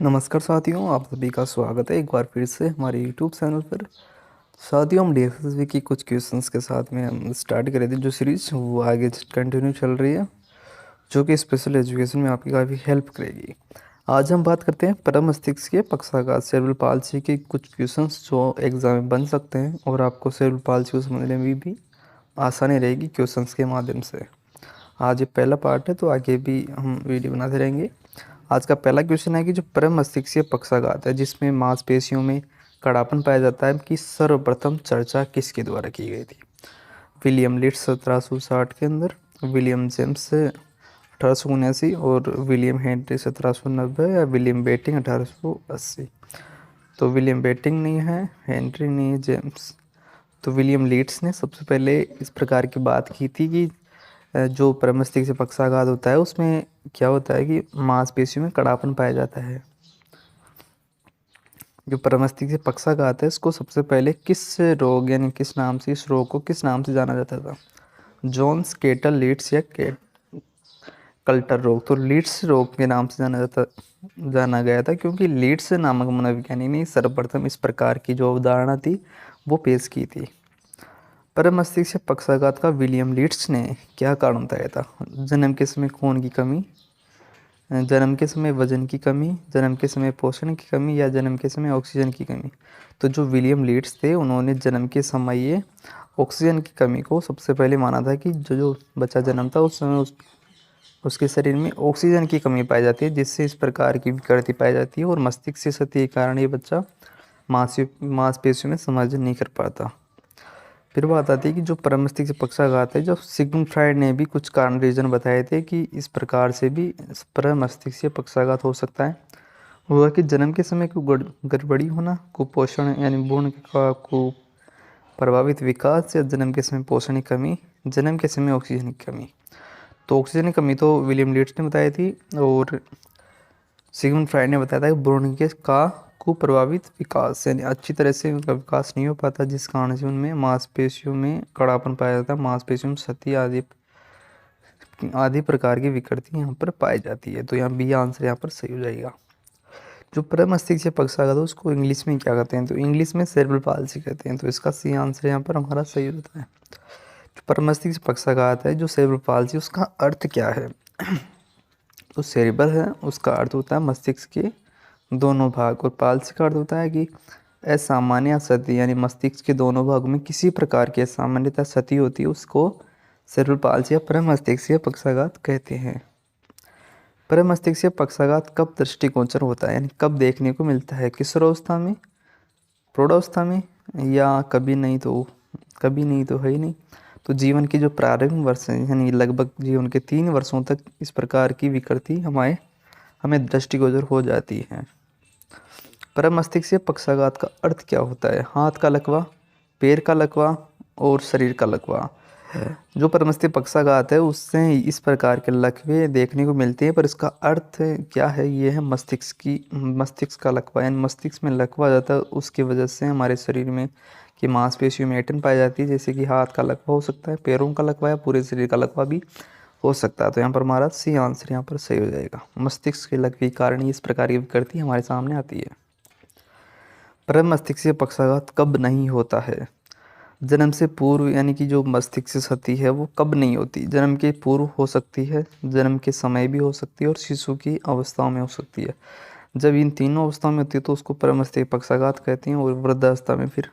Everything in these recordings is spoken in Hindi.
नमस्कार साथियों, आप सभी का स्वागत है एक बार फिर से हमारे YouTube चैनल पर। साथियों, हम DSSB की कुछ क्वेश्चंस के साथ में हम स्टार्ट करे थे जो सीरीज वो आगे कंटिन्यू चल रही है, जो कि स्पेशल एजुकेशन में आपकी काफ़ी हेल्प करेगी। आज हम बात करते हैं परम मस्तिष्क के पक्षाघात सेरेब्रल पाल्सी के कुछ क्वेश्चंस जो एग्जाम में बन सकते हैं और आपको सेरेब्रल पाल्सी को समझने में भी आसानी रहेगी क्वेश्चंस के माध्यम से। आज ये पहला पार्ट है, तो आगे भी हम वीडियो बनाते रहेंगे। आज का पहला क्वेश्चन है कि जो परम मस्तिष्कीय पक्षाघात है जिसमें मांसपेशियों में कड़ापन पाया जाता है कि सर्वप्रथम चर्चा किसके द्वारा की गई थी? विलियम लिट्स 1760 के अंदर, विलियम जेम्स 1879 और विलियम हेनरी 1790 या विलियम बेटिंग 1880। तो विलियम बेटिंग नहीं है, हेनरी नहीं है, जेम्स। तो विलियम लीड्स ने सबसे पहले इस प्रकार की बात की थी कि जो परमस्तिष्क से पक्षाघात होता है उसमें क्या होता है कि मांसपेशियों में कड़ापन पाया जाता है। जो परमस्तिष्क से पक्षाघात है इसको सबसे पहले किस रोग यानी किस नाम से, इस रोग को किस नाम से जाना जाता था? जोन्स, केटल, लीड्स या कल्टर रोग। तो लीड्स रोग के नाम से जाना गया था क्योंकि लीड्स नामक मनोविज्ञानी ने सर्वप्रथम इस प्रकार की जो अवधारणा थी वो पेश की थी। परम मस्तिष्क से पक्षाघात का विलियम लीड्स ने क्या कारण बताया था? जन्म के समय खून की कमी, जन्म के समय वजन की कमी, जन्म के समय पोषण की कमी या जन्म के समय ऑक्सीजन की कमी। तो जो विलियम लीड्स थे उन्होंने जन्म के समय ये ऑक्सीजन की कमी को सबसे पहले माना था कि जो बच्चा जन्म था उस समय उसके शरीर में ऑक्सीजन की कमी पाई जाती है, जिससे इस प्रकार की विकृति पाई जाती है और मस्तिष्क से क्षति के कारण ये बच्चा मांसपेशियों में समायोजन नहीं कर पाता। फिर बात आती है कि जो परम मस्तिष्क से पक्षाघात है, जब सिगमंड फ्राइड ने भी कुछ कारण रीजन बताए थे कि इस प्रकार से भी परम मस्तिष्क से पक्षाघात हो सकता है। हुआ कि जन्म के समय को गड़बड़ी होना, कुपोषण यानी भ्रूण का को प्रभावित विकास या जन्म के समय पोषण की कमी, जन्म के समय ऑक्सीजन की कमी। तो ऑक्सीजन की कमी तो विलियम लीड्स ने बताई थी और सिगमंड फ्राइड ने बताया था कि भ्रूण के का कुप्रभावित विकास यानी अच्छी तरह से उनका विकास नहीं हो पाता, जिस कारण से उनमें मांसपेशियों में कड़ापन पाया जाता है, मांसपेशियों में क्षति आदि आदि प्रकार की विकृति यहाँ पर पाई जाती है। तो यहाँ बी आंसर यहाँ पर सही हो जाएगा। जो परम मस्तिष्क से पक्षाघात है उसको इंग्लिश में क्या कहते हैं? तो इंग्लिश में सेरेब्रल पाल्सी कहते हैं। तो इसका सी आंसर यहाँ पर हमारा सही होता है। जो परम मस्तिष्क से पक्षाघात है, जो सेरेब्रल पाल्सी, उसका अर्थ क्या है? तो सेरेब्रल है उसका अर्थ होता है मस्तिष्क के दोनों भाग, और पाल्सी का अर्थ होता है कि असामान्य क्षति यानी मस्तिष्क के दोनों भागों में किसी प्रकार की असामान्यता क्षति होती है, उसको सेरेब्रल पाल्सी या परम मस्तिष्कीय पक्षाघात कहते हैं। परम मस्तिष्कीय पक्षाघात कब दृष्टिगोचर होता है यानी कब देखने को मिलता है? किशोरावस्था में, प्रौढ़ावस्था में, या कभी नहीं तो है ही नहीं। तो जीवन के जो प्रारंभिक वर्ष हैं यानी लगभग जीवन के 3 वर्षों तक इस प्रकार की विकृति हमें दृष्टिगोचर हो जाती है। परम मस्तिष्कीय पक्षाघात का अर्थ क्या होता है? हाथ का लकवा, पैर का लकवा और शरीर का लकवा। जो परम मस्तिष्क पक्षाघात है उससे इस प्रकार के लकवे देखने को मिलते हैं, पर इसका अर्थ क्या है? ये है मस्तिष्क का लकवा यानी मस्तिष्क में लकवा आ जाता है, उसकी वजह से हमारे शरीर में की मांसपेशियों में ऐंठन पाई जाती है, जैसे कि हाथ का लकवा हो सकता है, पैरों का लकवा या पूरे शरीर का लकवा भी हो सकता है। तो यहाँ पर हमारा सी आंसर यहाँ पर सही हो जाएगा। मस्तिष्क के लकवे के कारण इस प्रकार की विकृति हमारे सामने आती है। परम मस्तिष्कीय पक्षाघात कब नहीं होता है? जन्म से पूर्व यानी कि जो मस्तिष्क से क्षति है वो कब नहीं होती? जन्म के पूर्व हो सकती है, जन्म के समय भी हो सकती है और शिशु की अवस्थाओं में हो सकती है। जब इन तीनों अवस्थाओं में होती है तो उसको परम मस्तिष्क पक्षाघात कहते हैं, और वृद्धावस्था में फिर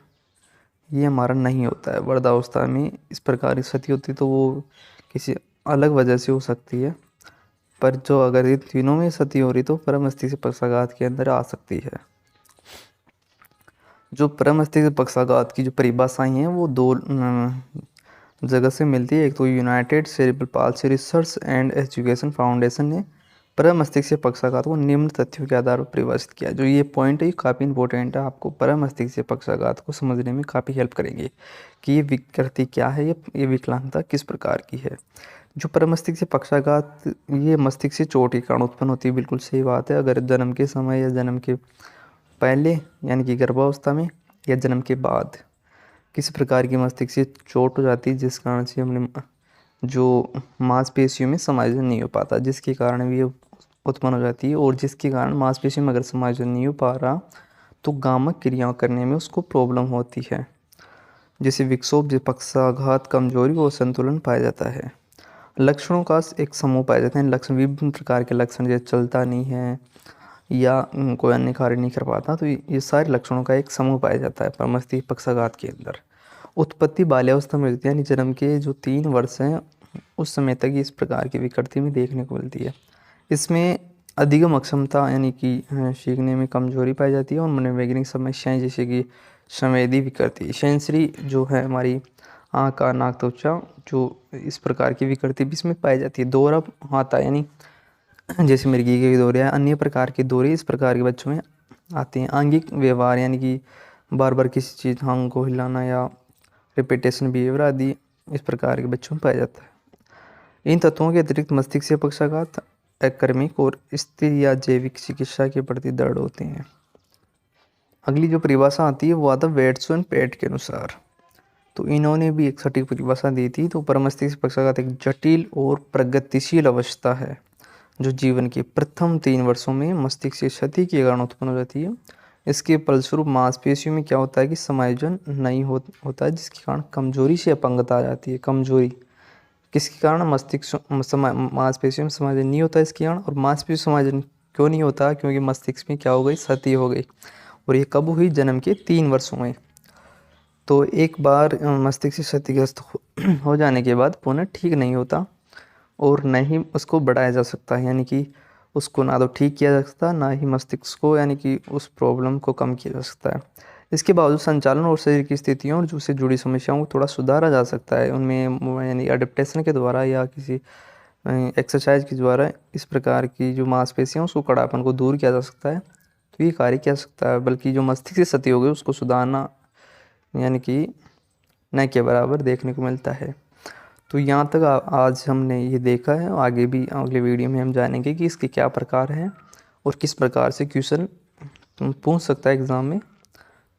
ये हमारा नहीं होता है। वृद्धावस्था में इस प्रकार की क्षति होती है तो वो किसी अलग वजह से हो सकती है, पर जो अगर इन तीनों में क्षति हो रही तो परम मस्तिष्क पक्षाघात के अंदर आ सकती है। जो परम मस्तिष्क पक्षाघात की जो परिभाषाएं हैं वो दो जगह से मिलती है। एक तो United cerebral palsy research and education foundation ने परम मस्तिष्क पक्षाघात को निम्न तथ्यों के आधार पर परिभाषित किया। जो ये पॉइंट है ये काफ़ी इंपॉर्टेंट है, आपको परम मस्तिष्क पक्षाघात को समझने में काफ़ी हेल्प करेंगे कि ये विकृति क्या है, ये विकलांगता किस प्रकार की है। जो परम मस्तिष्क पक्षाघात ये मस्तिष्क से चोट के कारण उत्पन्न होती है, बिल्कुल सही बात है। अगर जन्म के समय या जन्म के पहले यानी कि गर्भावस्था में या जन्म के बाद किसी प्रकार की मस्तिष्क से चोट हो जाती है, जिस कारण से हमने जो मांसपेशियों में समायोजन नहीं हो पाता, जिसके कारण भी उत्पन्न हो जाती है और जिसके कारण मांसपेशियों में अगर समायोजन नहीं हो पा रहा तो गामक क्रियाओं करने में उसको प्रॉब्लम होती है, जैसे विक्षोभ, पक्षाघात, कमजोरी और संतुलन पाया जाता है। लक्षणों का एक समूह पाए जाते हैं। लक्षण विभिन्न प्रकार के लक्षण, जैसे चलता नहीं है या कोई अन्य कार्य नहीं कर पाता, तो ये सारे लक्षणों का एक समूह पाया जाता है प्रमस्तिष्क पक्षाघात के अंदर। उत्पत्ति बाल्यावस्था में मिलती है, यानी जन्म के जो 3 वर्ष हैं उस समय तक इस प्रकार की विकृति में देखने को मिलती है। इसमें अधिगम अक्षमता यानी कि सीखने में कमजोरी पाई जाती है और मनोवैज्ञानिक समस्याएं जैसे कि संवेदी विकृति, सेंसरी जो है हमारी आँख, कान, नाक, त्वचा, जो इस प्रकार की विकृति भी इसमें पाई जाती है। दौरा आता है, यानी जैसे मिर्गी के दौरे या अन्य प्रकार के दौरे इस प्रकार के बच्चों में आते हैं। आंगिक व्यवहार यानी कि बार बार किसी चीज़ अंग को हिलाना या रिपीटेशन बिहेवियर आदि इस प्रकार के बच्चों में पाया जाता है। इन तत्वों के अतिरिक्त मस्तिष्क पक्षाघात अकर्मिक और स्थिर या जैविक चिकित्सा के प्रति दृढ़ होते हैं। अगली जो परिभाषा आती है वो आता है वेट्स एंड पेट के अनुसार। तो इन्होंने भी एक सटीक परिभाषा दी थी। तो परमस्तिष्क पक्षाघात एक जटिल और प्रगतिशील अवस्था है जो जीवन के प्रथम 3 वर्षों में मस्तिष्क की क्षति के कारण उत्पन्न हो जाती है। इसके फलस्वरूप मांसपेशियों में क्या होता है कि समायोजन नहीं होता है, जिसके कारण कमजोरी से अपंगता आ जाती है। कमजोरी किसके कारण? मस्तिष्क मांसपेशियों में समायोजन नहीं होता इसके कारण। और मांसपेशियों समायोजन क्यों नहीं होता? क्योंकि मस्तिष्क में क्या हो गई? क्षति हो गई। और ये कब हुई? जन्म के 3 वर्षों में। तो एक बार मस्तिष्क क्षतिग्रस्त हो जाने के बाद पुनः ठीक नहीं होता और न ही उसको बढ़ाया जा सकता है, यानी कि उसको ना तो ठीक किया जा सकता, ना ही मस्तिष्क को यानी कि उस प्रॉब्लम को कम किया जा सकता है। इसके बावजूद संचालन और शरीर की स्थितियों और जो से जुड़ी समस्याओं को थोड़ा सुधारा जा सकता है उनमें, यानी अडेप्टेशन के द्वारा या किसी एक्सरसाइज के द्वारा इस प्रकार की जो मांसपेशियाँ उसको कड़ापन को दूर किया जा सकता है। तो ये कार्य किया जा सकता है, बल्कि जो मस्तिष्क की क्षति हो गई उसको सुधारना यानी कि न के बराबर देखने को मिलता है। तो यहाँ तक आज हमने ये देखा है। आगे भी अगले वीडियो में हम जानेंगे कि इसके क्या प्रकार हैं और किस प्रकार से क्वेश्चन पूछ सकता है एग्ज़ाम में।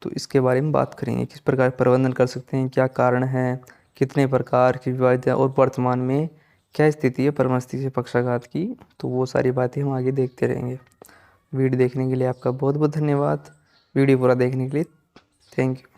तो इसके बारे में बात करेंगे, किस प्रकार प्रबंधन कर सकते हैं, क्या कारण है, कितने प्रकार की विवाद और वर्तमान में क्या स्थिति है परमस्तिष्क पक्षाघात की। तो वो सारी बातें हम आगे देखते रहेंगे। वीडियो देखने के लिए आपका बहुत बहुत धन्यवाद। वीडियो पूरा देखने के लिए थैंक यू।